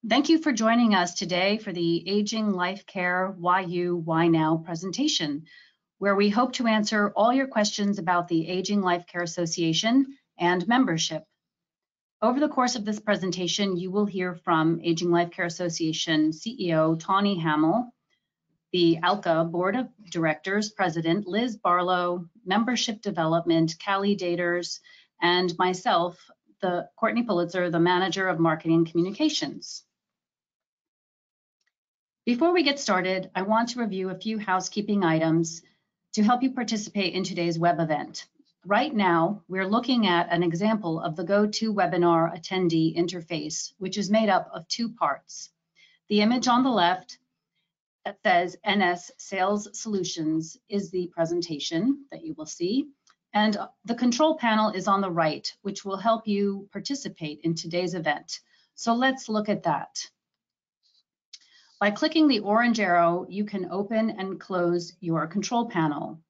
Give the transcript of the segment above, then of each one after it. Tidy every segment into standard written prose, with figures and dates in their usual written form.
Thank you for joining us today for the Aging Life Care Why You, Why Now presentation, where we hope to answer all your questions about the Aging Life Care Association and membership. Over the course of this presentation, you will hear from Aging Life Care Association CEO Tawny Hamill, the ALCA Board of Directors President Liz Barlow, Membership Development Callie Daters, and myself, Courtney Pulitzer, the Manager of Marketing and Communications. Before we get started, I want to review a few housekeeping items to help you participate in today's web event. Right now, we're looking at an example of the GoToWebinar attendee interface, which is made up of two parts. The image on the left that says NS Sales Solutions is the presentation that you will see, and the control panel is on the right, which will help you participate in today's event. So let's look at that. By clicking the orange arrow, you can open and close your control panel.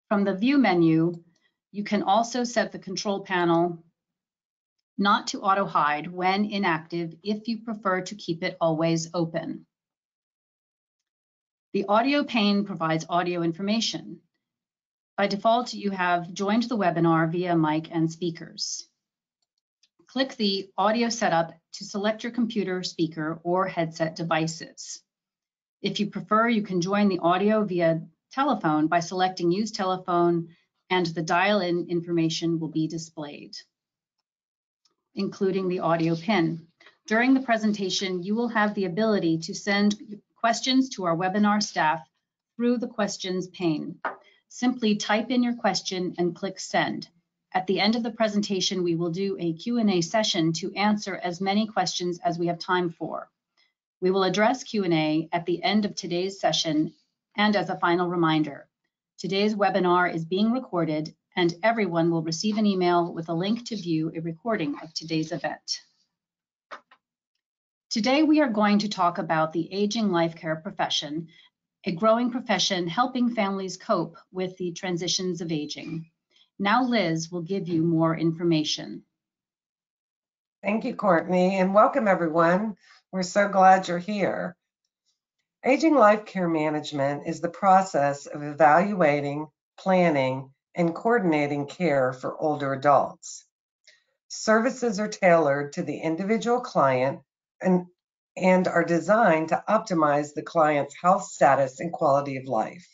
From the View menu, you can also set the control panel not to auto-hide when inactive if you prefer to keep it always open. The audio pane provides audio information. By default, you have joined the webinar via mic and speakers. Click the audio setup to select your computer, speaker, or headset devices. If you prefer, you can join the audio via telephone by selecting Use Telephone, and the dial-in information will be displayed, including the audio pin. During the presentation, you will have the ability to send questions to our webinar staff through the questions pane. Simply type in your question and click Send. At the end of the presentation, we will do a Q&A session to answer as many questions as we have time for. We will address Q&A at the end of today's session, and as a final reminder, today's webinar is being recorded and everyone will receive an email with a link to view a recording of today's event. Today, we are going to talk about the aging life care profession, a growing profession helping families cope with the transitions of aging. Now Liz will give you more information. Thank you, Courtney, and welcome everyone. We're so glad you're here. Aging life care management is the process of evaluating, planning, and coordinating care for older adults. Services are tailored to the individual client and are designed to optimize the client's health status and quality of life.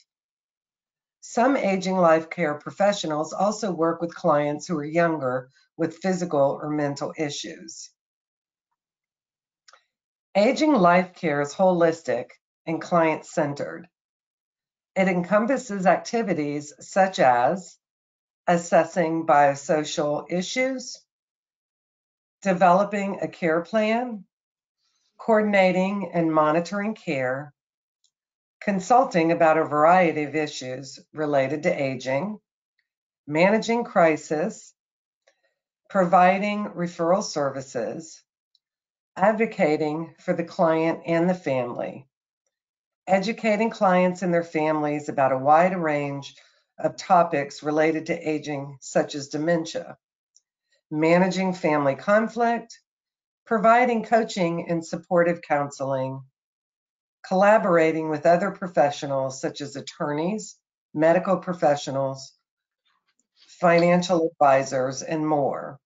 Some aging life care professionals also work with clients who are younger with physical or mental issues. Aging life care is holistic and client-centered. It encompasses activities such as assessing biosocial issues, developing a care plan, coordinating and monitoring care, consulting about a variety of issues related to aging, managing crisis, providing referral services, advocating for the client and the family, educating clients and their families about a wide range of topics related to aging, such as dementia, managing family conflict, providing coaching and supportive counseling, collaborating with other professionals such as attorneys, medical professionals, financial advisors, and more.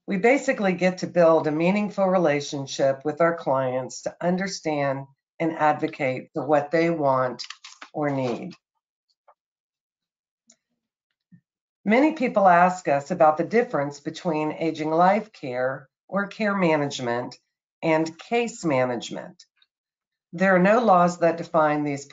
We basically get to build a meaningful relationship with our clients to understand and advocate for what they want or need. Many people ask us about the difference between aging life care or care management and case management. There are no laws that define these.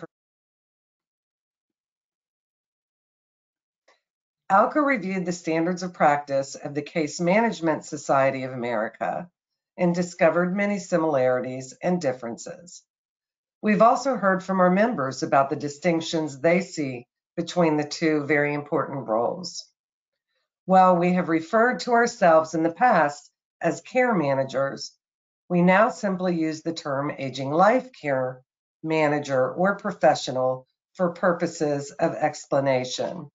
ALCA reviewed the standards of practice of the Case Management Society of America and discovered many similarities and differences. We've also heard from our members about the distinctions they see between the two very important roles. While we have referred to ourselves in the past as care managers, we now simply use the term aging life care manager or professional for purposes of explanation.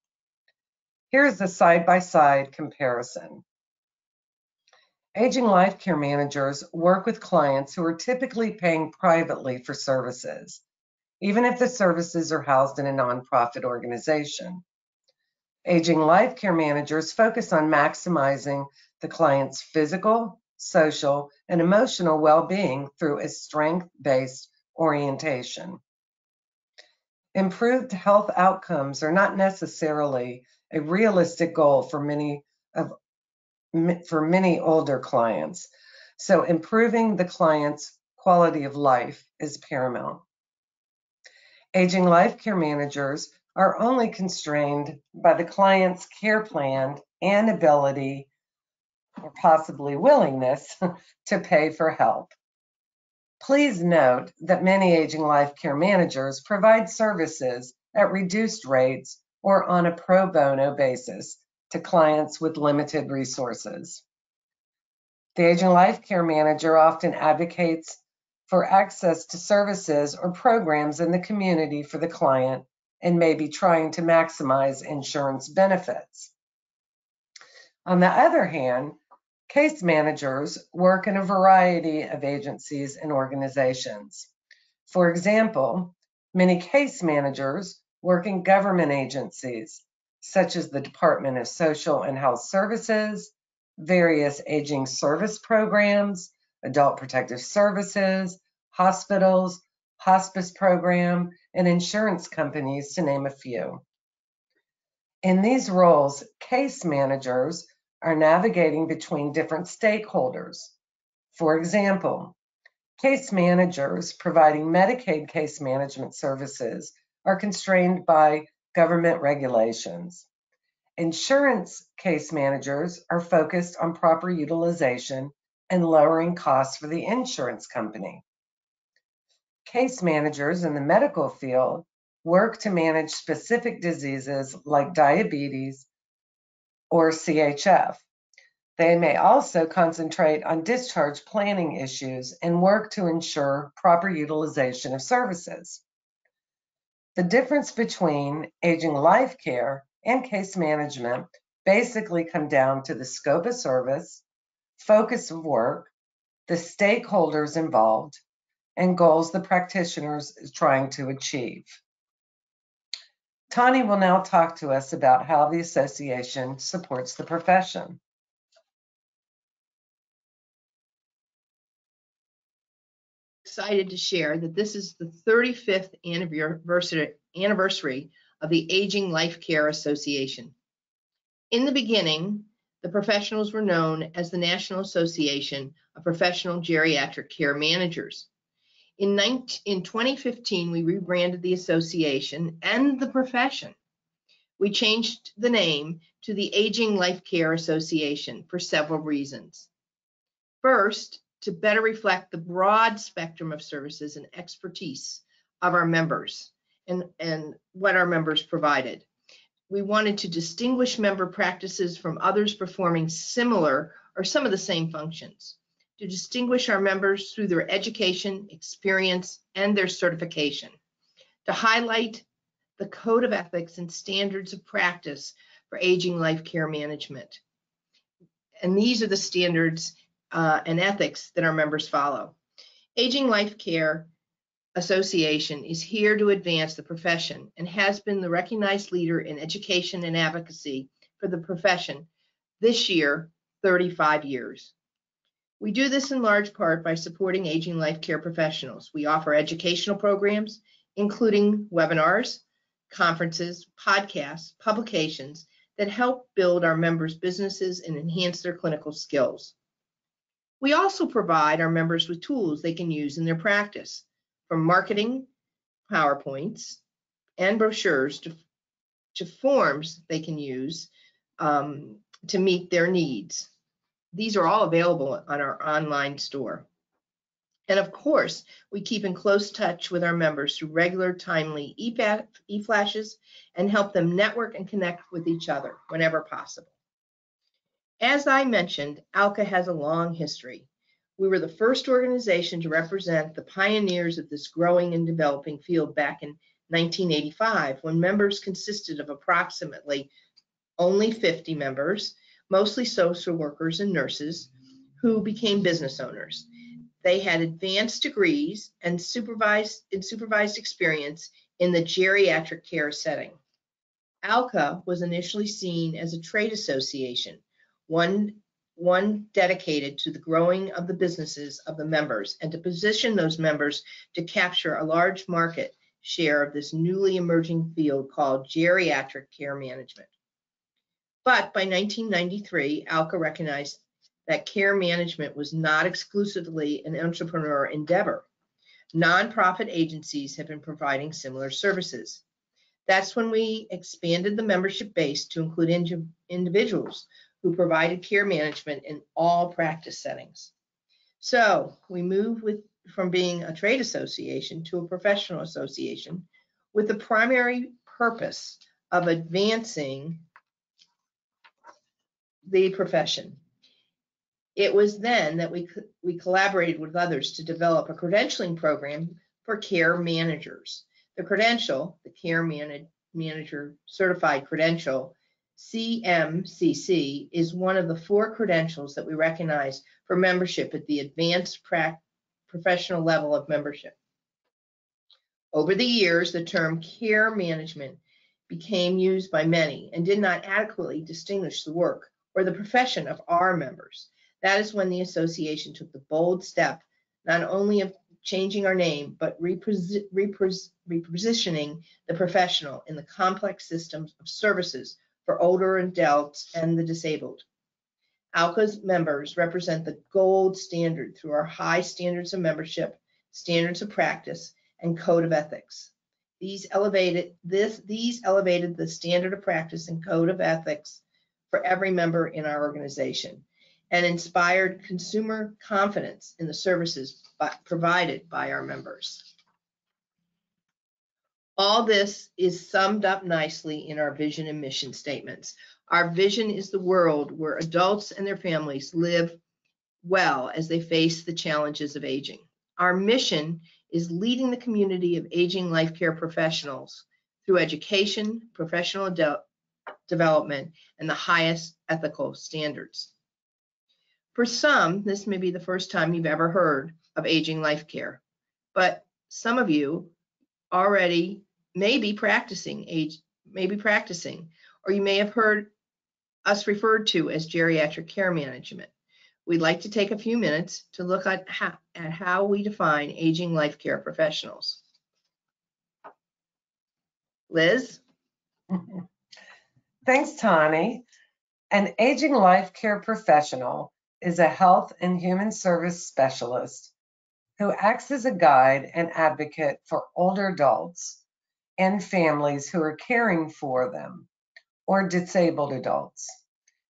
Here's a side-by-side comparison. Aging life care managers work with clients who are typically paying privately for services, even if the services are housed in a nonprofit organization. Aging life care managers focus on maximizing the client's physical, social, and emotional well-being through a strength-based orientation. Improved health outcomes are not necessarily a realistic goal for many older clients, so improving the client's quality of life is paramount. Aging life care managers are only constrained by the client's care plan and ability, or possibly willingness, to pay for help. Please note that many aging life care managers provide services at reduced rates or on a pro bono basis to clients with limited resources. The aging life care manager often advocates for access to services or programs in the community for the client and may be trying to maximize insurance benefits. On the other hand, case managers work in a variety of agencies and organizations. For example, many case managers work in government agencies, such as the Department of Social and Health Services, various aging service programs, adult protective services, hospitals, hospice program, and insurance companies, to name a few. In these roles, case managers are navigating between different stakeholders. For example, case managers providing Medicaid case management services are constrained by government regulations. Insurance case managers are focused on proper utilization and lowering costs for the insurance company. Case managers in the medical field work to manage specific diseases like diabetes or CHF. They may also concentrate on discharge planning issues and work to ensure proper utilization of services. The difference between aging life care and case management basically come down to the scope of service, focus of work, the stakeholders involved, and goals the practitioner is trying to achieve. Tani will now talk to us about how the association supports the profession. Excited to share that this is the 35th anniversary of the Aging Life Care Association. In the beginning, the professionals were known as the National Association of Professional Geriatric Care Managers. In 2015, we rebranded the association and the profession. We changed the name to the Aging Life Care Association for several reasons. First, to better reflect the broad spectrum of services and expertise of our members and what our members provided. We wanted to distinguish member practices from others performing similar or some of the same functions, to distinguish our members through their education, experience, and their certification, to highlight the code of ethics and standards of practice for aging life care management. And these are the standards and ethics that our members follow. Aging Life Care Association is here to advance the profession and has been the recognized leader in education and advocacy for the profession this year, 35 years. We do this in large part by supporting aging life care professionals. We offer educational programs, including webinars, conferences, podcasts, publications that help build our members' businesses and enhance their clinical skills. We also provide our members with tools they can use in their practice, from marketing, PowerPoints, and brochures to forms they can use to meet their needs. These are all available on our online store. And of course, we keep in close touch with our members through regular, timely e-flashes and help them network and connect with each other whenever possible. As I mentioned, ALCA has a long history. We were the first organization to represent the pioneers of this growing and developing field back in 1985, when members consisted of approximately only 50 members, mostly social workers and nurses, who became business owners. They had advanced degrees and supervised experience in the geriatric care setting. ALCA was initially seen as a trade association, one dedicated to the growing of the businesses of the members and to position those members to capture a large market share of this newly emerging field called geriatric care management. But by 1993, ALCA recognized that care management was not exclusively an entrepreneur endeavor. Nonprofit agencies have been providing similar services. That's when we expanded the membership base to include individuals who provided care management in all practice settings. So we moved from being a trade association to a professional association with the primary purpose of advancing the profession. It was then that we collaborated with others to develop a credentialing program for care managers. The credential, the Care Manager Certified Credential, CMCC, is one of the 4 credentials that we recognize for membership at the advanced professional level of membership. Over the years, the term care management became used by many and did not adequately distinguish the work or the profession of our members. That is when the association took the bold step, not only of changing our name, but repositioning the professional in the complex systems of services for older adults and the disabled. ALCA's members represent the gold standard through our high standards of membership, standards of practice, and code of ethics. These elevated the standard of practice and code of ethics for every member in our organization and inspired consumer confidence in the services provided by our members. All this is summed up nicely in our vision and mission statements. Our vision is the world where adults and their families live well as they face the challenges of aging. Our mission is leading the community of aging life care professionals through education, professional development, and the highest ethical standards. For some, this may be the first time you've ever heard of aging life care, but some of you already may be practicing, or you may have heard us referred to as geriatric care management. We'd like to take a few minutes to look at how we define aging life care professionals. Liz? Thanks, Tani. An aging life care professional is a health and human service specialist who acts as a guide and advocate for older adults and families who are caring for them or disabled adults.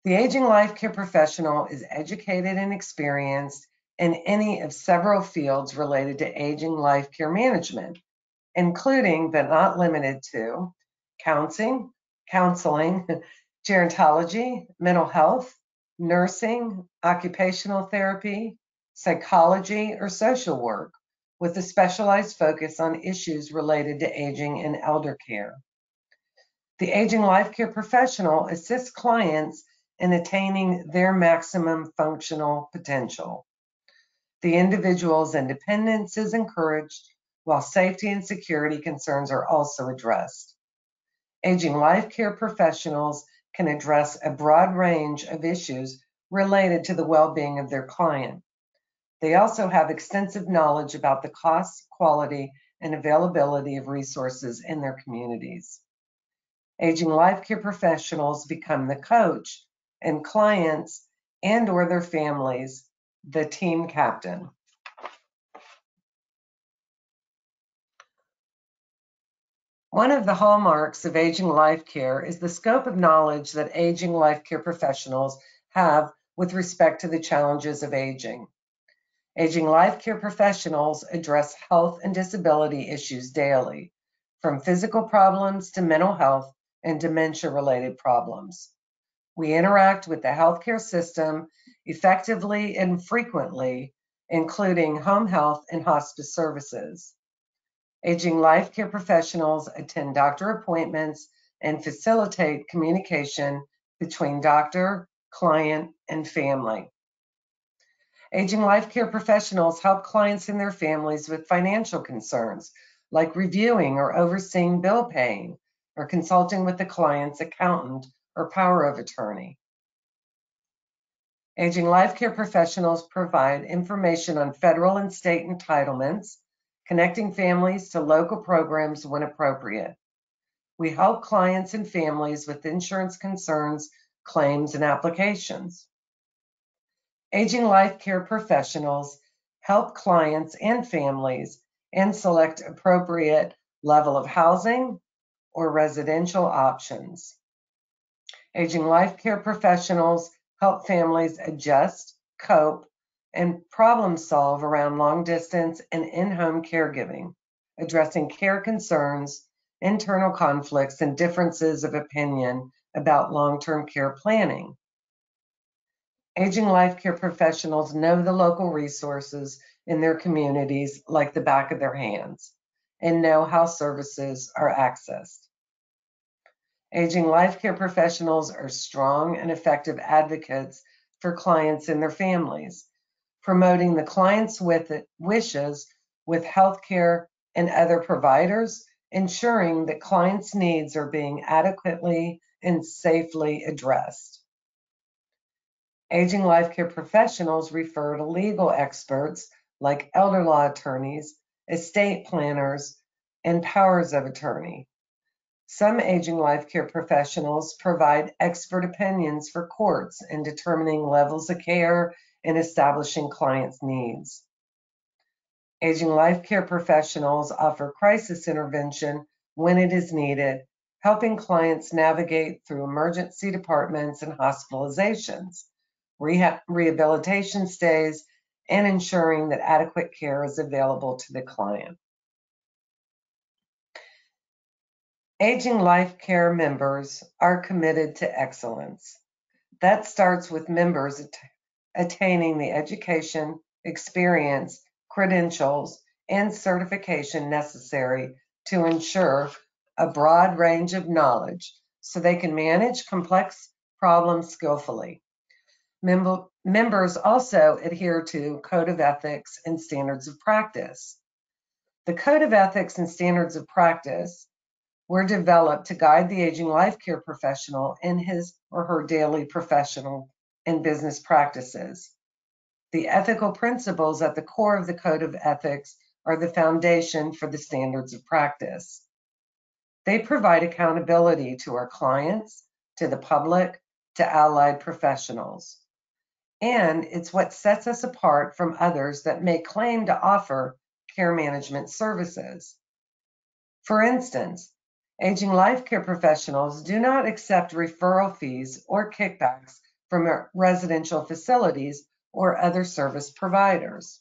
The aging life care professional is educated and experienced in any of several fields related to aging life care management, including but not limited to counseling, gerontology, mental health, nursing, occupational therapy, psychology, or social work, with a specialized focus on issues related to aging and elder care. The aging life care professional assists clients in attaining their maximum functional potential. The individual's independence is encouraged, while safety and security concerns are also addressed. Aging life care professionals can address a broad range of issues related to the well-being of their client. They also have extensive knowledge about the cost, quality, and availability of resources in their communities. Aging life care professionals become the coach, and clients and/or their families, the team captain. One of the hallmarks of aging life care is the scope of knowledge that aging life care professionals have with respect to the challenges of aging. Aging life care professionals address health and disability issues daily, from physical problems to mental health and dementia-related problems. We interact with the healthcare system effectively and frequently, including home health and hospice services. Aging life care professionals attend doctor appointments and facilitate communication between doctor, client, and family. Aging life care professionals help clients and their families with financial concerns, like reviewing or overseeing bill paying, or consulting with the client's accountant or power of attorney. Aging life care professionals provide information on federal and state entitlements, connecting families to local programs when appropriate. We help clients and families with insurance concerns, claims, and applications. Aging life care professionals help clients and families and select appropriate level of housing or residential options. Aging life care professionals help families adjust, cope, and problem solve around long distance and in-home caregiving, addressing care concerns, internal conflicts, and differences of opinion about long-term care planning. Aging life care professionals know the local resources in their communities like the back of their hands and know how services are accessed. Aging life care professionals are strong and effective advocates for clients and their families, promoting the client's wishes with healthcare and other providers, ensuring that clients' needs are being adequately and safely addressed. Aging life care professionals refer to legal experts like elder law attorneys, estate planners, and powers of attorney. Some aging life care professionals provide expert opinions for courts in determining levels of care and establishing clients' needs. Aging life care professionals offer crisis intervention when it is needed, helping clients navigate through emergency departments and hospitalizations, rehabilitation stays, and ensuring that adequate care is available to the client. Aging life care members are committed to excellence. That starts with members attaining the education, experience, credentials, and certification necessary to ensure a broad range of knowledge so they can manage complex problems skillfully. Members also adhere to Code of Ethics and Standards of Practice. The Code of Ethics and Standards of Practice were developed to guide the aging life care professional in his or her daily professional and business practices. The ethical principles at the core of the Code of Ethics are the foundation for the Standards of Practice. They provide accountability to our clients, to the public, to allied professionals. And it's what sets us apart from others that may claim to offer care management services. For instance, aging life care professionals do not accept referral fees or kickbacks from residential facilities or other service providers.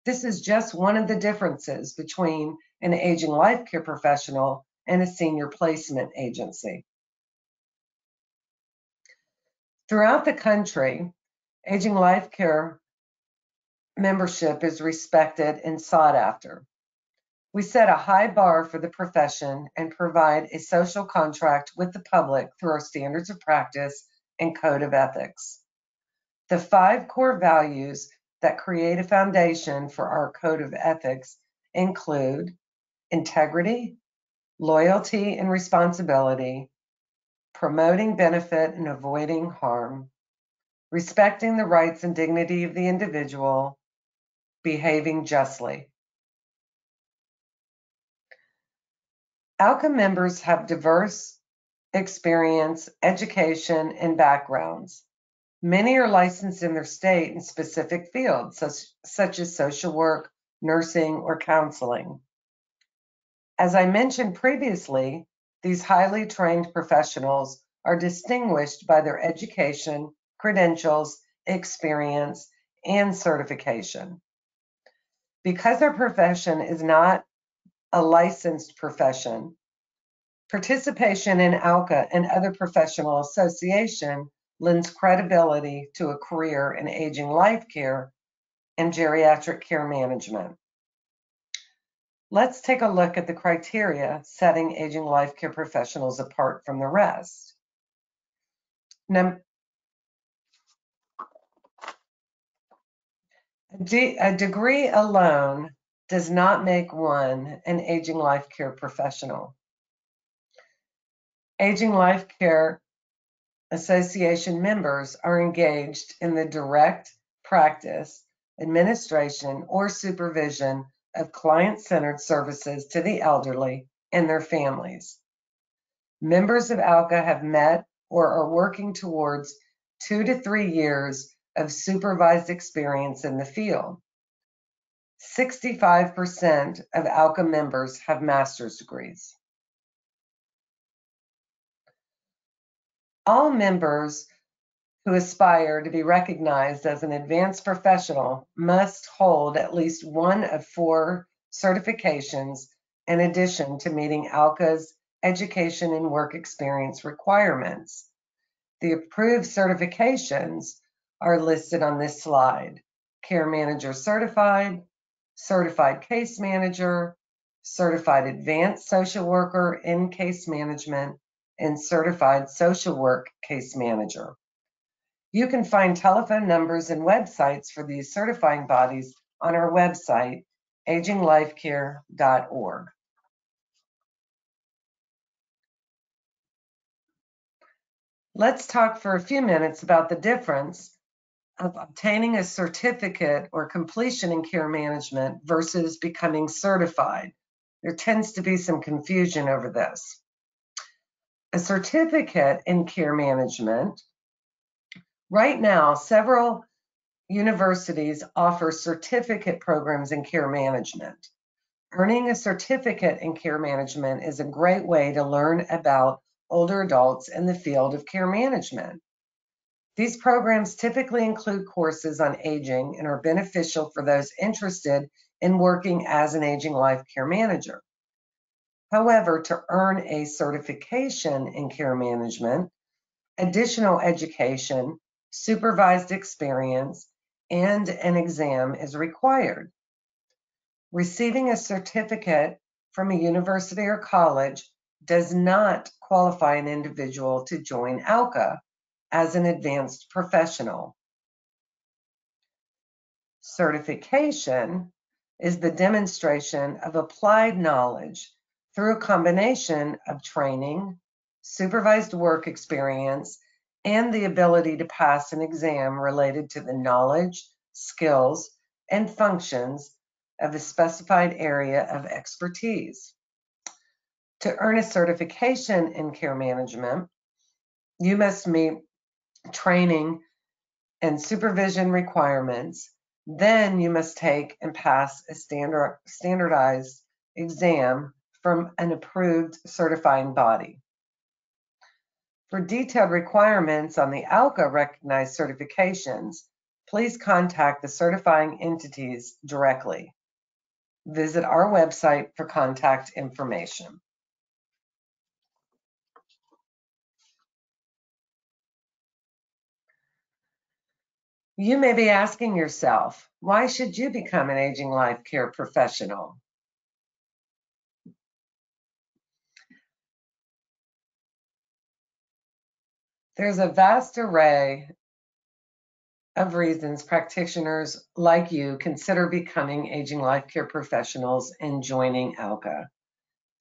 This is just one of the differences between an aging life care professional and a senior placement agency. Throughout the country, aging life care membership is respected and sought after. We set a high bar for the profession and provide a social contract with the public through our Standards of Practice and Code of Ethics. The 5 core values that create a foundation for our Code of Ethics include integrity, loyalty and responsibility, promoting benefit and avoiding harm, respecting the rights and dignity of the individual, behaving justly. ALCA members have diverse experience, education, and backgrounds. Many are licensed in their state in specific fields, such as social work, nursing, or counseling. As I mentioned previously, these highly trained professionals are distinguished by their education, credentials, experience, and certification. Because our profession is not a licensed profession, participation in ALCA and other professional association lends credibility to a career in aging life care and geriatric care management. Let's take a look at the criteria setting aging life care professionals apart from the rest. A degree alone does not make one an aging life care professional. Aging Life Care Association members are engaged in the direct practice, administration, or supervision of client-centered services to the elderly and their families. Members of ALCA have met or are working towards 2 to 3 years of supervised experience in the field. 65% of ALCA members have master's degrees. All members who aspire to be recognized as an advanced professional must hold at least one of 4 certifications in addition to meeting ALCA's education and work experience requirements. The approved certifications are listed on this slide: Care Manager Certified, Certified Case Manager, Certified Advanced Social Worker in Case Management, and Certified Social Work Case Manager. You can find telephone numbers and websites for these certifying bodies on our website, aginglifecare.org. Let's talk for a few minutes about the difference of obtaining a certificate or completion in care management versus becoming certified. There tends to be some confusion over this. A certificate in care management, right now, several universities offer certificate programs in care management. Earning a certificate in care management is a great way to learn about older adults in the field of care management. These programs typically include courses on aging and are beneficial for those interested in working as an aging life care manager. However, to earn a certification in care management, additional education, supervised experience, and an exam is required. Receiving a certificate from a university or college does not qualify an individual to join ALCA as an advanced professional. Certification is the demonstration of applied knowledge through a combination of training, supervised work experience, and the ability to pass an exam related to the knowledge, skills, and functions of a specified area of expertise. To earn a certification in care management, you must meet training and supervision requirements. Then you must take and pass a standardized exam from an approved certifying body. For detailed requirements on the ALCA recognized certifications, please contact the certifying entities directly. Visit our website for contact information. You may be asking yourself, why should you become an aging life care professional? There's a vast array of reasons practitioners like you consider becoming aging life care professionals and joining ALCA.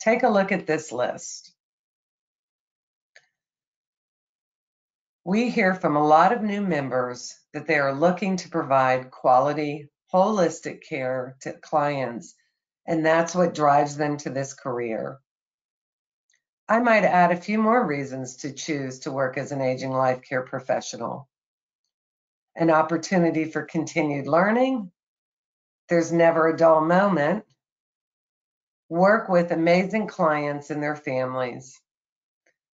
Take a look at this list. We hear from a lot of new members that they are looking to provide quality, holistic care to clients, and that's what drives them to this career. I might add a few more reasons to choose to work as an aging life care professional. An opportunity for continued learning. There's never a dull moment. Work with amazing clients and their families.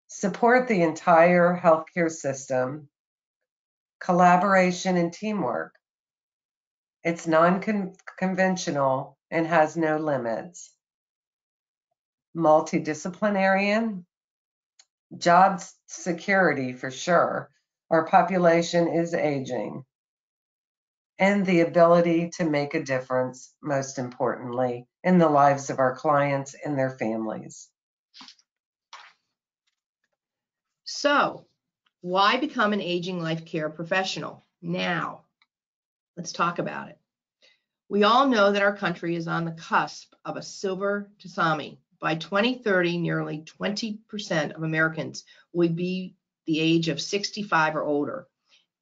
Support the entire healthcare system. Collaboration and teamwork. It's non-conventional and has no limits. Multidisciplinarian. Job security for sure. Our population is aging. And the ability to make a difference, most importantly, in the lives of our clients and their families. So, why become an aging life care professional now? Let's talk about it. We all know that our country is on the cusp of a silver tsunami. By 2030, nearly 20% of Americans will be the age of 65 or older.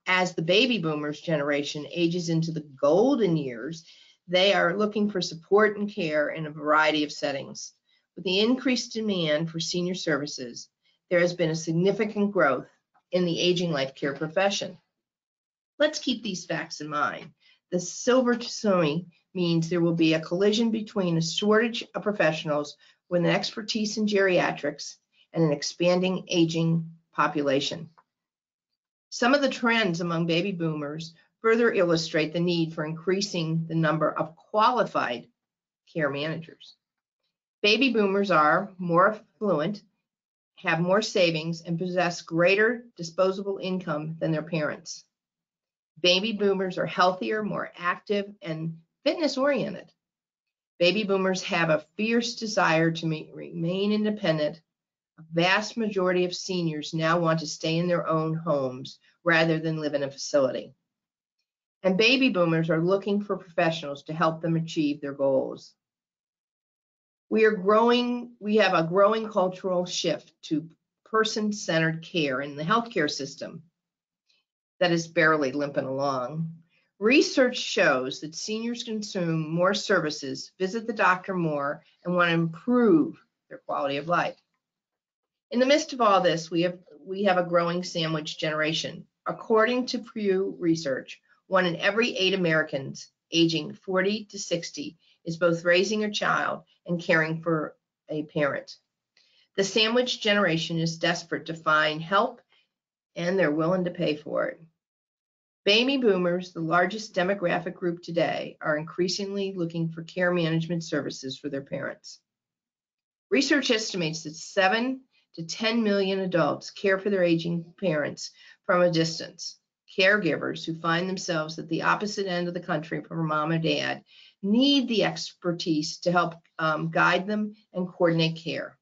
As the baby boomers generation ages into the golden years, they are looking for support and care in a variety of settings. With the increased demand for senior services, there has been a significant growth in the aging life care profession. Let's keep these facts in mind. The silver tsunami means there will be a collision between a shortage of professionals with an expertise in geriatrics and an expanding aging population. Some of the trends among baby boomers further illustrate the need for increasing the number of qualified care managers. Baby boomers are more affluent, have more savings, and possess greater disposable income than their parents. Baby boomers are healthier, more active, and fitness-oriented. Baby boomers have a fierce desire to remain independent. A vast majority of seniors now want to stay in their own homes rather than live in a facility. And baby boomers are looking for professionals to help them achieve their goals. We have a growing cultural shift to person-centered care in the healthcare system that is barely limping along. Research shows that seniors consume more services, visit the doctor more, and want to improve their quality of life. In the midst of all this, we have a growing sandwich generation. According to Pew Research, 1 in every 8 Americans aging 40 to 60 is both raising a child and caring for a parent. The sandwich generation is desperate to find help, and they're willing to pay for it. Baby boomers, the largest demographic group today, are increasingly looking for care management services for their parents. Research estimates that 7 to 10 million adults care for their aging parents from a distance. Caregivers who find themselves at the opposite end of the country from mom or dad need the expertise to help guide them and coordinate care.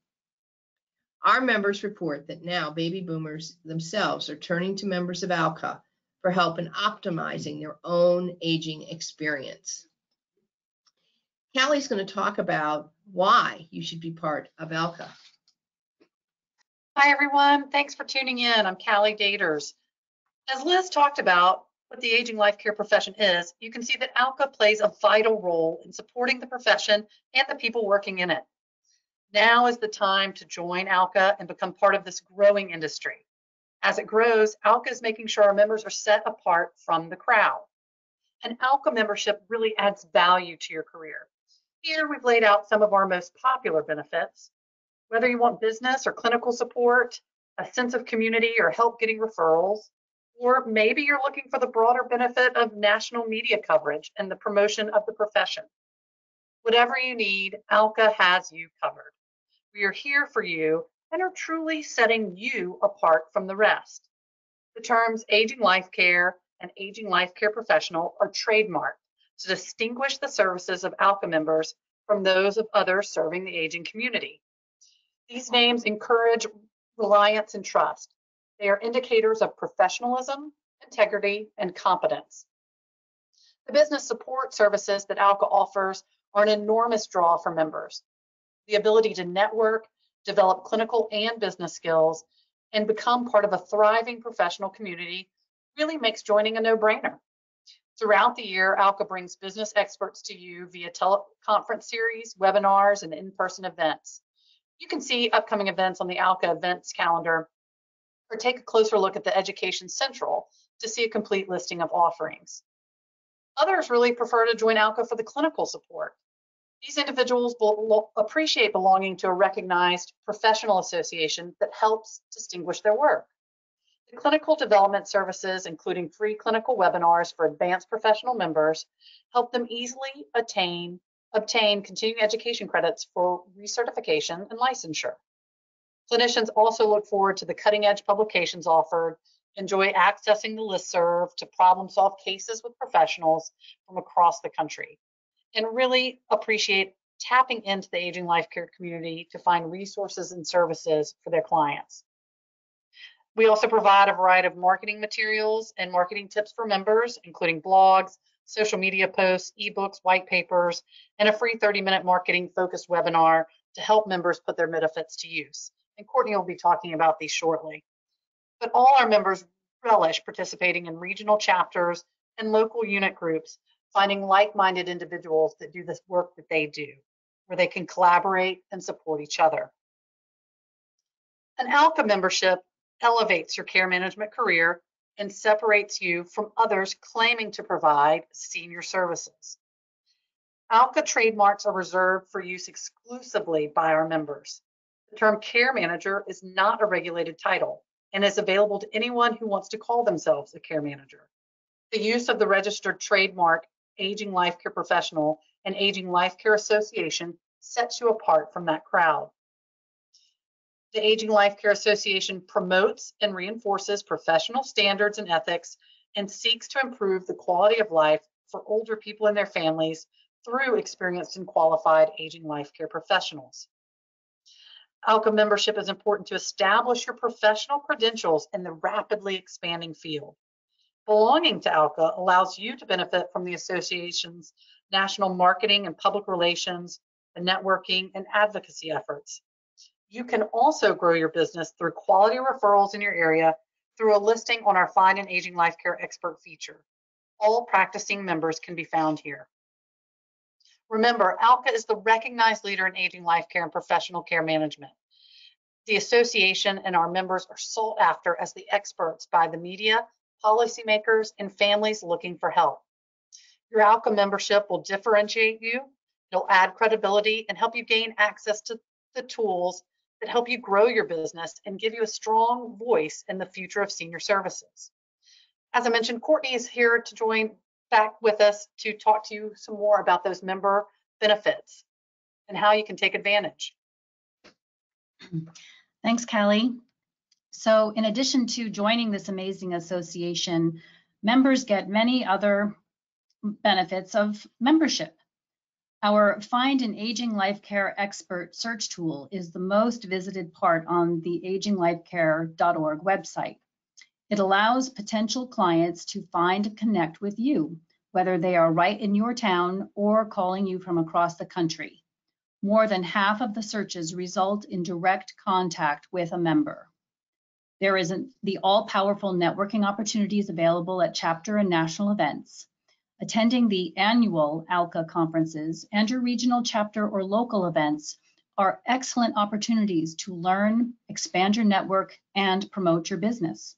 Our members report that now baby boomers themselves are turning to members of ALCA for help in optimizing their own aging experience. Callie's going to talk about why you should be part of ALCA. Hi, everyone. Thanks for tuning in. I'm Callie Daters. As Liz talked about what the aging life care profession is, you can see that ALCA plays a vital role in supporting the profession and the people working in it. Now is the time to join ALCA and become part of this growing industry. As it grows, ALCA is making sure our members are set apart from the crowd. An ALCA membership really adds value to your career. Here we've laid out some of our most popular benefits. Whether you want business or clinical support, a sense of community, or help getting referrals, or maybe you're looking for the broader benefit of national media coverage and the promotion of the profession. Whatever you need, ALCA has you covered. We are here for you and are truly setting you apart from the rest. The terms aging life care and aging life care professional are trademarked to distinguish the services of ALCA members from those of others serving the aging community. These names encourage reliance and trust. They are indicators of professionalism, integrity, and competence. The business support services that ALCA offers are an enormous draw for members. The ability to network, develop clinical and business skills, and become part of a thriving professional community really makes joining a no-brainer. Throughout the year, ALCA brings business experts to you via teleconference series, webinars, and in-person events. You can see upcoming events on the ALCA events calendar or take a closer look at the Education Central to see a complete listing of offerings. Others really prefer to join ALCA for the clinical support. These individuals will appreciate belonging to a recognized professional association that helps distinguish their work. The clinical development services, including free clinical webinars for advanced professional members, help them easily obtain continuing education credits for recertification and licensure. Clinicians also look forward to the cutting-edge publications offered, enjoy accessing the listserv to problem-solve cases with professionals from across the country, and really appreciate tapping into the aging life care community to find resources and services for their clients. We also provide a variety of marketing materials and marketing tips for members, including blogs, social media posts, ebooks, white papers, and a free 30-minute marketing focused webinar to help members put their benefits to use. And Courtney will be talking about these shortly. But all our members relish participating in regional chapters and local unit groups, finding like-minded individuals that do this work that they do, where they can collaborate and support each other. An ALCA membership elevates your care management career and separates you from others claiming to provide senior services. ALCA trademarks are reserved for use exclusively by our members. The term care manager is not a regulated title and is available to anyone who wants to call themselves a care manager. The use of the registered trademark Aging Life Care Professional and Aging Life Care Association sets you apart from that crowd. The Aging Life Care Association promotes and reinforces professional standards and ethics and seeks to improve the quality of life for older people and their families through experienced and qualified aging life care professionals. ALCA membership is important to establish your professional credentials in the rapidly expanding field. Belonging to ALCA allows you to benefit from the association's national marketing and public relations, and networking and advocacy efforts. You can also grow your business through quality referrals in your area through a listing on our Find an Aging Life Care Expert feature. All practicing members can be found here. Remember, ALCA is the recognized leader in aging life care and professional care management. The association and our members are sought after as the experts by the media, policymakers, and families looking for help. Your ALCA membership will differentiate you, it'll add credibility, and help you gain access to the tools that help you grow your business and give you a strong voice in the future of senior services. As I mentioned, Courtney is here to join back with us to talk to you some more about those member benefits and how you can take advantage. Thanks, Callie. So in addition to joining this amazing association, members get many other benefits of membership. Our Find an Aging Life Care Expert search tool is the most visited part on the aginglifecare.org website. It allows potential clients to find and connect with you, whether they are right in your town or calling you from across the country. More than half of the searches result in direct contact with a member. There is the all-powerful networking opportunities available at chapter and national events. Attending the annual ALCA conferences and your regional chapter or local events are excellent opportunities to learn, expand your network, and promote your business.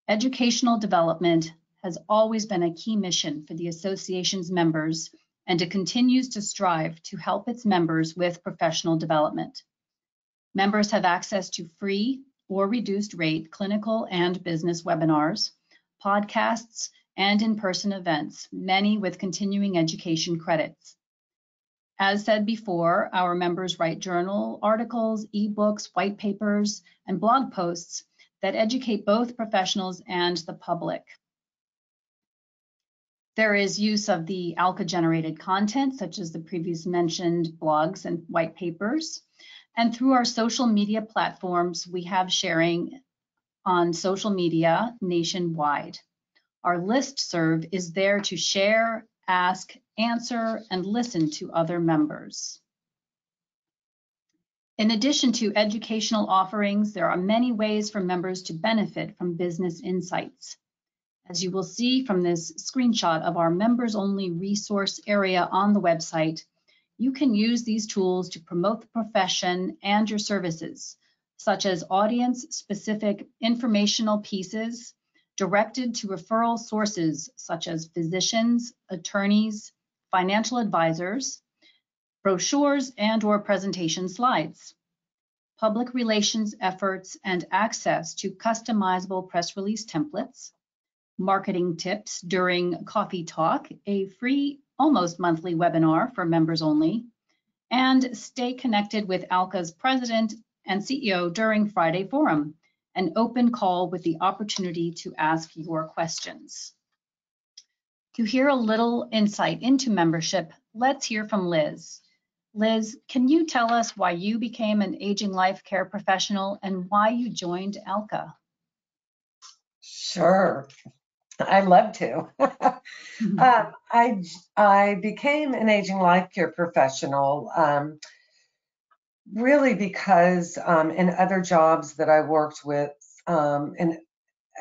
Educational development has always been a key mission for the association's members, and it continues to strive to help its members with professional development. Members have access to free or reduced rate clinical and business webinars, podcasts, and in-person events, many with continuing education credits. As said before, our members write journal articles, ebooks, white papers, and blog posts that educate both professionals and the public. There is use of the ALCA-generated content, such as the previously mentioned blogs and white papers. And through our social media platforms, we have sharing on social media nationwide. Our listserv is there to share, ask, answer, and listen to other members. In addition to educational offerings, there are many ways for members to benefit from business insights. As you will see from this screenshot of our members-only resource area on the website, you can use these tools to promote the profession and your services, such as audience-specific informational pieces directed to referral sources such as physicians, attorneys, financial advisors, brochures and/or presentation slides, public relations efforts and access to customizable press release templates, marketing tips during Coffee Talk, a free almost monthly webinar for members only, and stay connected with ALCA's president and CEO during Friday Forum, an open call with the opportunity to ask your questions. To hear a little insight into membership, let's hear from Liz. Liz, can you tell us why you became an aging life care professional and why you joined ALCA? Sure. I love to. I became an aging life care professional really because in other jobs that I worked with in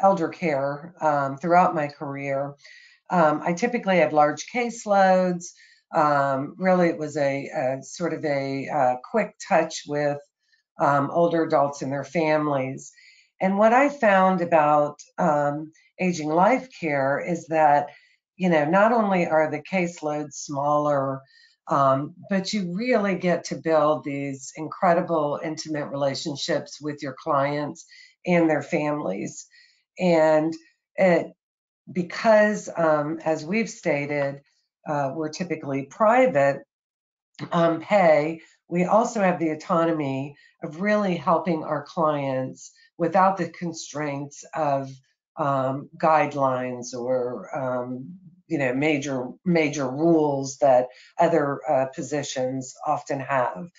elder care throughout my career, I typically had large caseloads. Really, it was a sort of a quick touch with older adults and their families. And what I found about aging life care is that, you know, not only are the caseloads smaller, but you really get to build these incredible intimate relationships with your clients and their families. And because, as we've stated, we're typically private pay, we also have the autonomy of really helping our clients without the constraints of guidelines or you know, major rules that other positions often have.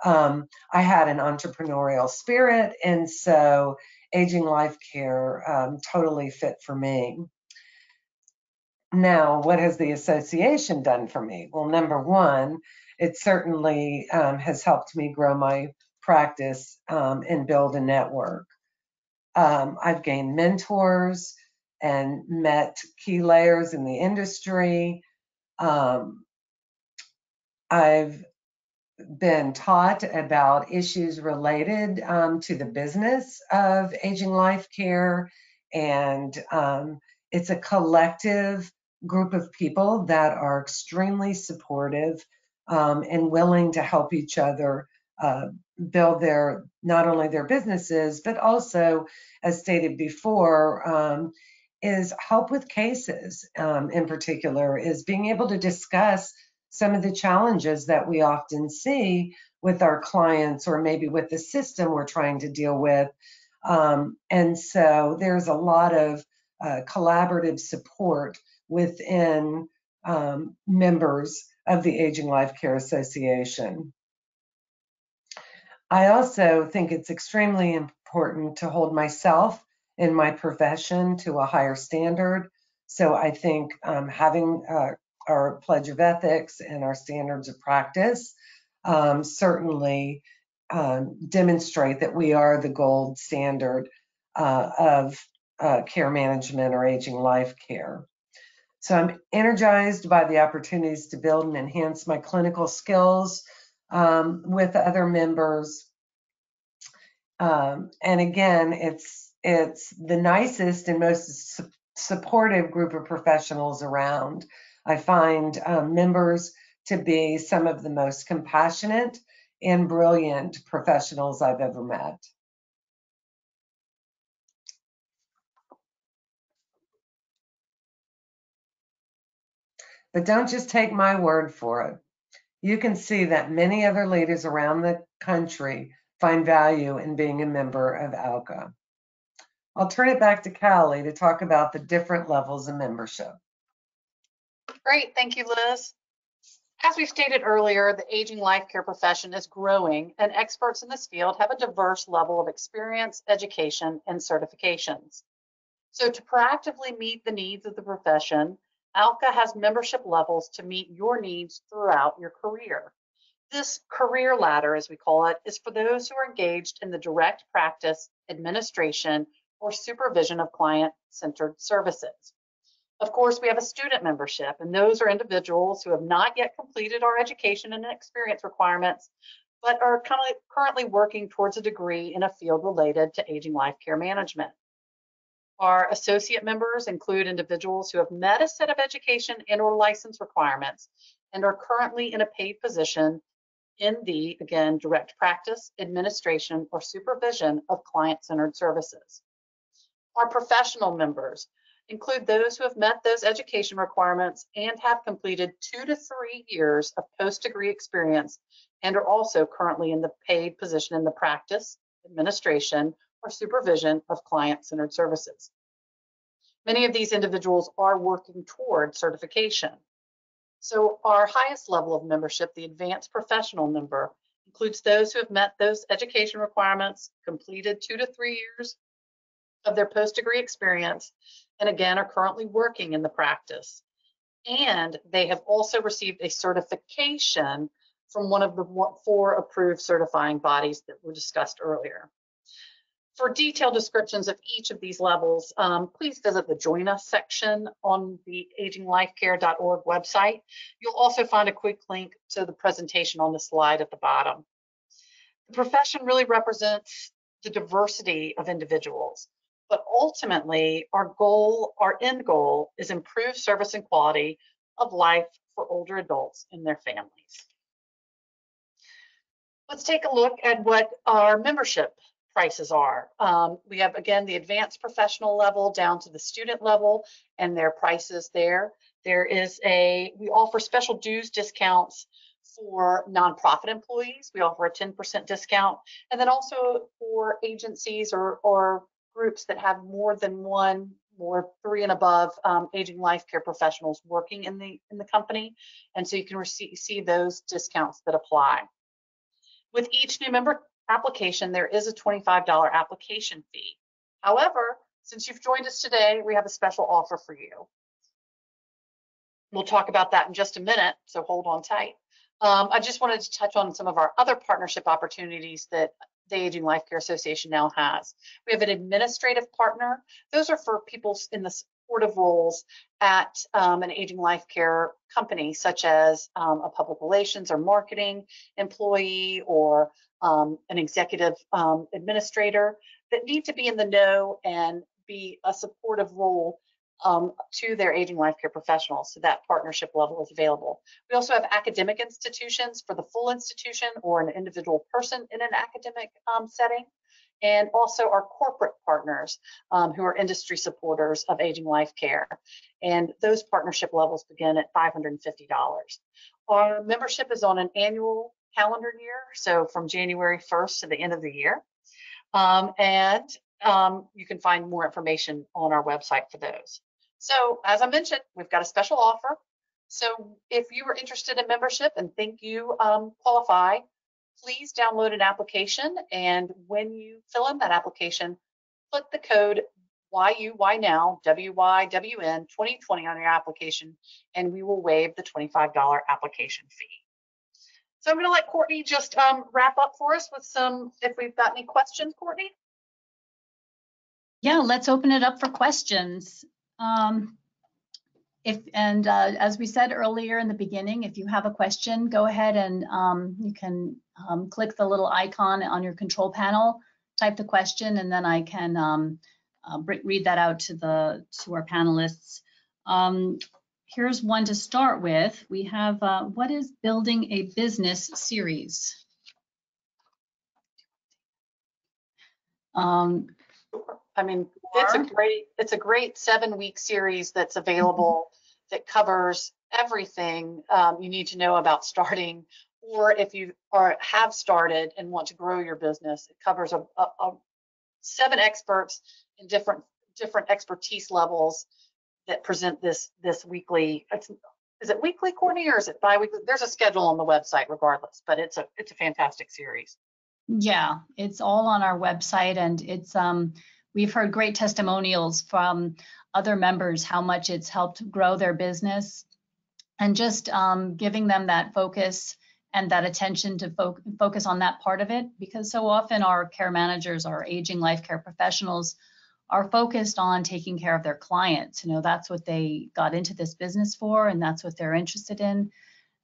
I had an entrepreneurial spirit, and so aging life care totally fit for me. Now, what has the association done for me? Well, number one, it certainly has helped me grow my practice and build a network. I've gained mentors and met key layers in the industry. I've been taught about issues related to the business of aging life care, and it's a collective group of people that are extremely supportive and willing to help each other build their, not only their businesses, but also, as stated before, is help with cases. In particular, is being able to discuss some of the challenges that we often see with our clients, or maybe with the system we're trying to deal with. And so there's a lot of collaborative support within members of the Aging Life Care Association. I also think it's extremely important to hold myself and my profession to a higher standard. So I think having our Pledge of Ethics and our standards of practice certainly demonstrate that we are the gold standard of care management or aging life care. So I'm energized by the opportunities to build and enhance my clinical skills with other members. And again, it's the nicest and most supportive group of professionals around. I find members to be some of the most compassionate and brilliant professionals I've ever met. But don't just take my word for it. You can see that many other leaders around the country find value in being a member of ALCA. I'll turn it back to Callie to talk about the different levels of membership. Great, thank you, Liz. As we stated earlier, the aging life care profession is growing, and experts in this field have a diverse level of experience, education, and certifications. So to proactively meet the needs of the profession, ALCA has membership levels to meet your needs throughout your career. This career ladder, as we call it, is for those who are engaged in the direct practice, administration, or supervision of client-centered services. Of course, we have a student membership, and those are individuals who have not yet completed our education and experience requirements, but are currently working towards a degree in a field related to aging life care management. Our associate members include individuals who have met a set of education and/or license requirements and are currently in a paid position in the, again, direct practice, administration, or supervision of client-centered services. Our professional members include those who have met those education requirements and have completed 2 to 3 years of post-degree experience and are also currently in the paid position in the practice, administration, or supervision of client-centered services. Many of these individuals are working toward certification. So our highest level of membership, the advanced professional member, includes those who have met those education requirements, completed 2 to 3 years of their post-degree experience, and again, are currently working in the practice. And they have also received a certification from one of the 4 approved certifying bodies that were discussed earlier. For detailed descriptions of each of these levels, please visit the Join Us section on the aginglifecare.org website. You'll also find a quick link to the presentation on the slide at the bottom. The profession really represents the diversity of individuals, but ultimately our end goal is improved service and quality of life for older adults and their families. Let's take a look at what our membership prices are. We have, again, the advanced professional level down to the student level and their prices there. We offer special dues discounts for nonprofit employees. We offer a 10% discount. And then also for agencies or groups that have more than 1 or 3 and above aging life care professionals working in the company. And so you can see those discounts that apply. With each new member application, there is a $25 application fee. However, since you've joined us today, we have a special offer for you. We'll talk about that in just a minute, so hold on tight. I just wanted to touch on some of our other partnership opportunities that the Aging Life Care Association now has. We have an administrative partner. Those are for people in the supportive roles at an aging life care company, such as a public relations or marketing employee or an executive administrator that need to be in the know and be a supportive role to their aging life care professionals. So that partnership level is available. We also have academic institutions for the full institution or an individual person in an academic setting, and also our corporate partners who are industry supporters of aging life care. And those partnership levels begin at $550. Our membership is on an annual calendar year, so from January 1st to the end of the year. You can find more information on our website for those. So as I mentioned, we've got a special offer. So if you are interested in membership and think you qualify, please download an application. And when you fill in that application, put the code YUYNOW, WYWN 2020 on your application, and we will waive the $25 application fee. So I'm going to let Courtney just wrap up for us with if we've got any questions, Courtney. Yeah, let's open it up for questions. As we said earlier in the beginning, if you have a question, go ahead and you can click the little icon on your control panel, type the question, and then I can read that out to our panelists. Here's one to start with. We have, what is Building a Business series? I mean, it's a great 7-week series that's available that covers everything you need to know about starting, or if you have started and want to grow your business. It covers 7 experts in different expertise levels that present this weekly. Is it weekly, Courtney, or is it bi-weekly? There's a schedule on the website regardless, but it's a fantastic series. Yeah, it's all on our website, and it's we've heard great testimonials from other members how much it's helped grow their business, and just giving them that focus and that attention to focus on that part of it, because so often our care managers, our aging life care professionals, are focused on taking care of their clients. You know, that's what they got into this business for, and that's what they're interested in.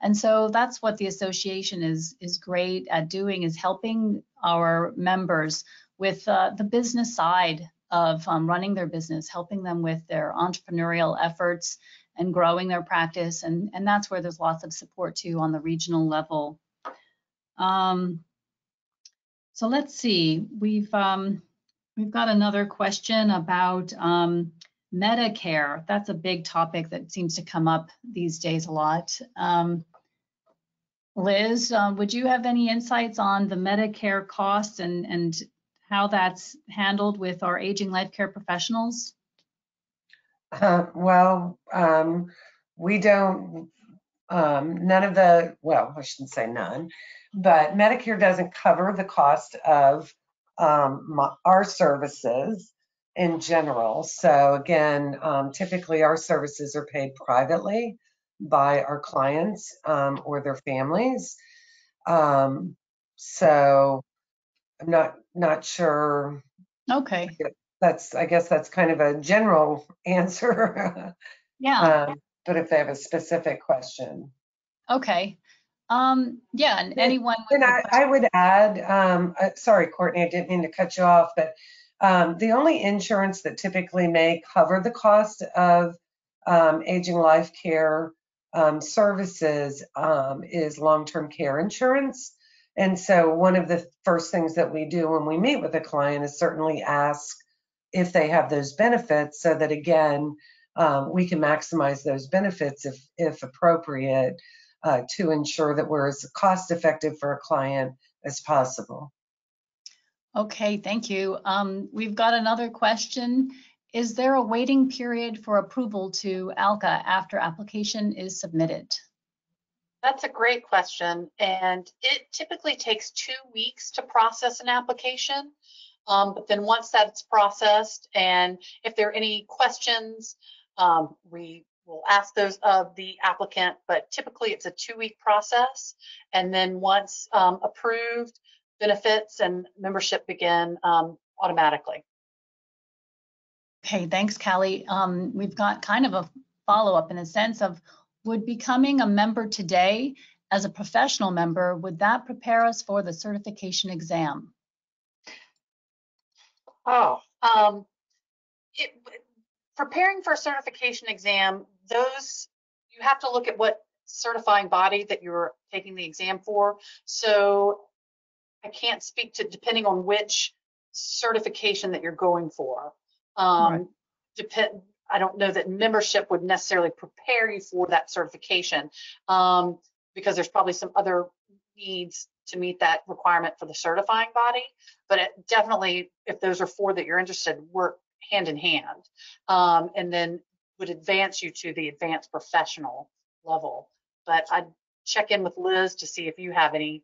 And so that's what the association is great at doing, is helping our members with the business side of running their business, helping them with their entrepreneurial efforts and growing their practice. And that's where there's lots of support too on the regional level. So let's see, we've got another question about Medicare. That's a big topic that seems to come up these days a lot. Liz, would you have any insights on the Medicare costs and how that's handled with our aging life care professionals? We don't, I shouldn't say none, but Medicare doesn't cover the cost of our services. in general. So again, typically our services are paid privately by our clients or their families. So I'm not sure. Okay. I guess that's kind of a general answer. Yeah. But if they have a specific question. Okay. Yeah, and anyone with And a question. I would add, sorry, Courtney, I didn't mean to cut you off, but the only insurance that typically may cover the cost of aging life care services is long-term care insurance. And so one of the first things that we do when we meet with a client is certainly ask if they have those benefits so that, again, we can maximize those benefits if appropriate. To ensure that we're as cost effective for a client as possible. Okay, thank you. We've got another question. Is there a waiting period for approval to ALCA after application is submitted? That's a great question. And it typically takes 2 weeks to process an application. But then once that's processed, and if there are any questions, we will ask those of the applicant, but typically it's a 2-week process. And then once approved, benefits and membership begin automatically. Okay, thanks, Callie. We've got kind of a follow-up in a sense of, would becoming a member today as a professional member, would that prepare us for the certification exam? Preparing for a certification exam, you have to look at what certifying body that you're taking the exam for. So I can't speak to depending on which certification that you're going for. Right. I don't know that membership would necessarily prepare you for that certification because there's probably some other needs to meet that requirement for the certifying body. But definitely, if those are 4 that you're interested, work hand in hand, and then would advance you to the advanced professional level. But I'd check in with Liz to see if you have any,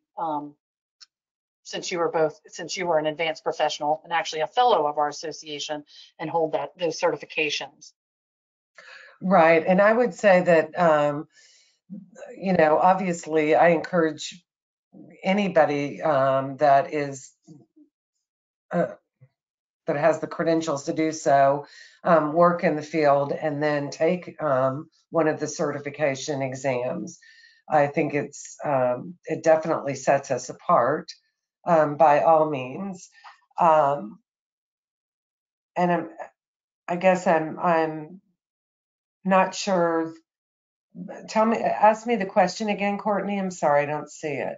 since you were an advanced professional and actually a fellow of our association and hold those certifications. Right, and I would say that obviously I encourage anybody that has the credentials to do so, work in the field and then take one of the certification exams. I think it definitely sets us apart by all means. And I guess I'm not sure. Ask me the question again, Courtney. I'm sorry, I don't see it.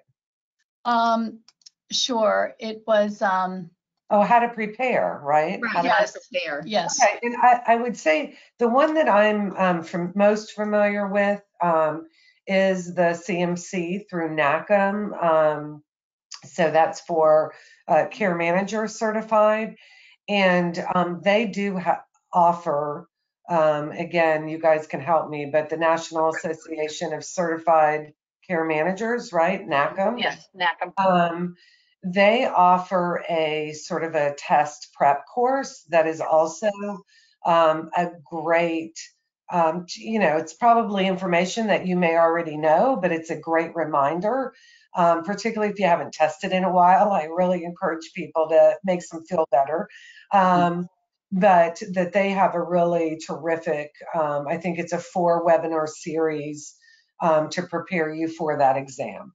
Sure. It was. How to prepare, right? Right, How to prepare. Yes. Okay, and I would say the one that I'm most familiar with is the CMC through NACM. So that's for care manager certified, and they do offer. Again, you guys can help me, but the National Association of Certified Care Managers, right? NACM. Yes, NACM. They offer a sort of a test prep course that is also a great, it's probably information that you may already know, but it's a great reminder, particularly if you haven't tested in a while. I really encourage people to make them feel better. But that they have a really terrific, I think it's a 4 webinar series to prepare you for that exam.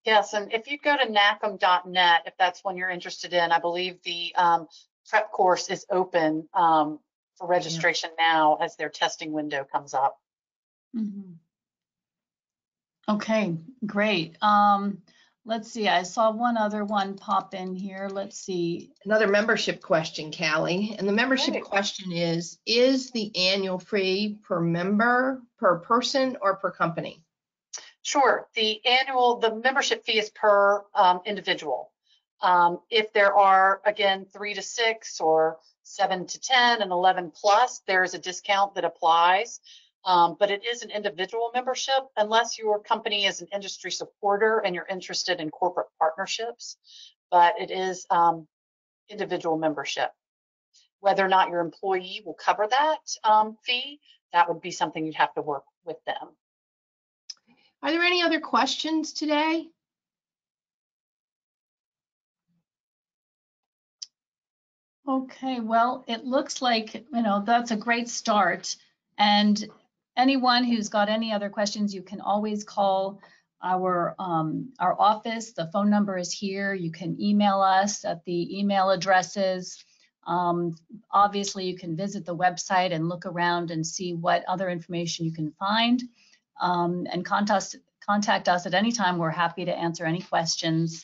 Yes, and if you go to nacm.net, if that's one you're interested in, I believe the prep course is open for registration now as their testing window comes up. Mm-hmm. Okay, great. Let's see, I saw one other one pop in here. Let's see. Another membership question, Callie. And the membership question is the annual fee per member, per person, or per company? Sure. The membership fee is per individual. If there are, again, 3 to 6 or 7 to 10 and 11 plus, there's a discount that applies. But it is an individual membership unless your company is an industry supporter and you're interested in corporate partnerships. But it is individual membership. Whether or not your employee will cover that fee, that would be something you'd have to work with them. Are there any other questions today? Okay, well, it looks like, you know, that's a great start. And anyone who's got any other questions, you can always call our office. The phone number is here. You can email us at the email addresses. Obviously, you can visit the website and look around and see what other information you can find, and contact us at any time. We're happy to answer any questions.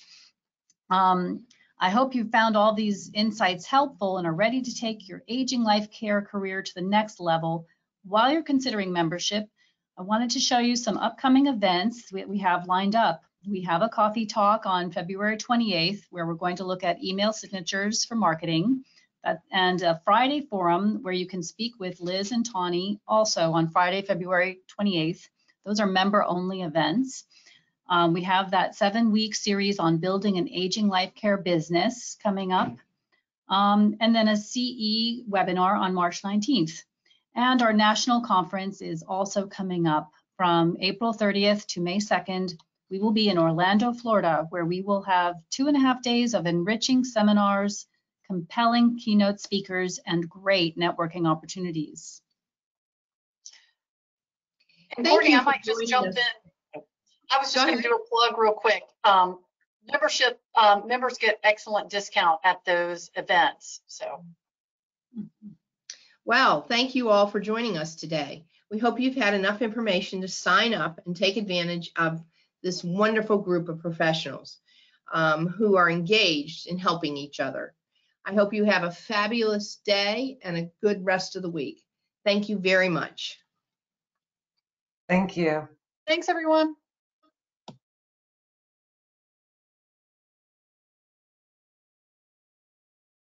I hope you found all these insights helpful and are ready to take your aging life care career to the next level. While you're considering membership, I wanted to show you some upcoming events we have lined up. We have a coffee talk on February 28th, where we're going to look at email signatures for marketing, and a Friday forum where you can speak with Liz and Tawny, also on Friday, February 28th. Those are member-only events. We have that 7-week series on building an aging life care business coming up, and then a CE webinar on March 19th. And our national conference is also coming up from April 30th to May 2nd. We will be in Orlando, Florida, where we will have 2.5 days of enriching seminars, compelling keynote speakers, and great networking opportunities. And Courtney, I might just jump in. I was just going to do a plug real quick. Membership members get excellent discount at those events. So, well, thank you all for joining us today. We hope you've had enough information to sign up and take advantage of this wonderful group of professionals who are engaged in helping each other. I hope you have a fabulous day and a good rest of the week. Thank you very much. Thank you. Thanks, everyone.